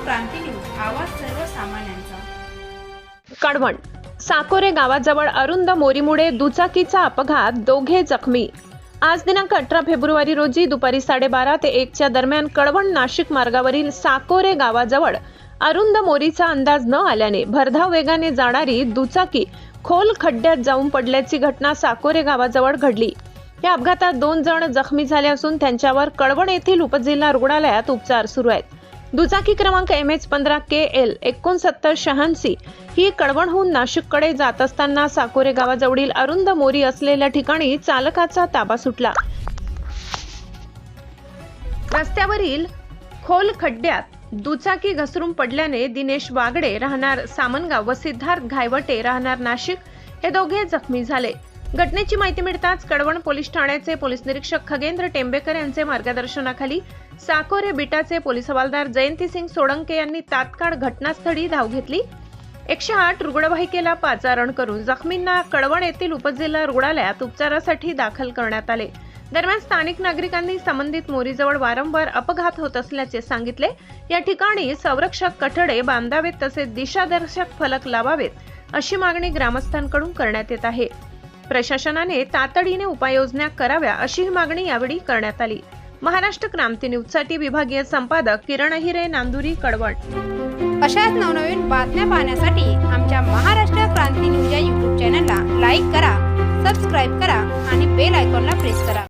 क्रांती news, आवाज सर्वसामान्यांचा। कळवण साकोरे गावाजवळ अरुंद मोरीमुळे दुचाकीचा अपघात, दोघे जखमी। आज दिनांक 18 फेब्रुवारी रोजी दुपारी 12:30 ते 1 दरम्यान कळवण नाशिक मार्गावरील साकोरे गावाजवळ अरुंद मोरीचा अंदाज न आल्याने भरधाव वेगाने जाणारी दुचाकी खोल खड्ड्यात जाऊन पडल्याची घटना साकोरे गावाजवळ घडली। या अपघातात 2 जण जखमी झाले असून त्यांच्यावर कळवण येथील उपजिल्हा रुग्णालयात उपचार सुरू आहेत। दुचाकी क्रमांक MH15KL 6986 ही कळवणहून नाशिककडे जात असताना साकोरे गावाजवळील अरुंद मोरी असलेल्या ठिकाणी चालकाचा ताबा सुटला। रस्त्यावरील खोल खड्ड्यात दुचाकी घसरून पडल्याने दिनेश वागडे राहणार सामनगाव व सिद्धार्थ घायवटे राहणार नाशिक हे दोघे जखमी झाले। घटनेची माहिती मिळताच कळवण पोलीस ठाण्याचे पोलीस निरीक्षक खगेंद्र टेंबेकर यांचे मार्गदर्शनाखाली साकोरे बिटाचे पोलीस हवालदार जयंतीसिंग सोळंके यांनी तात्काळ घटनास्थळी धाव घेतली। 108 रुग्णवाहिकेला पाचारण करून जखमींना कळवण येथील उपजिल्हा रुग्णालयात उपचारासाठी दाखल करण्यात आले। दरम्यान स्थानिक नागरिकांनी संबंधित मोरीजवळ वारंवार अपघात होत असल्याचे सांगितले। या ठिकाणी संरक्षक कठडे बांधावेत तसेच दिशादर्शक फलक लावावेत अशी मागणी ग्रामस्थांकडून करण्यात येत आहे। प्रशासनाने तातडीने उपाययोजना कराव्या अशी मागणी यावेळी करण्यात आली। महाराष्ट्र क्रांती न्यूज साठी विभागीय संपादक किरण हिरे, नांदुरी, कळवण। अशाच नवनवीन बातम्या पाहण्यासाठी आमच्या महाराष्ट्र क्रांती न्यूज या YouTube चॅनलला लाईक करा, सबस्क्राईब करा आणि बेल आयकॉनला प्रेस करा।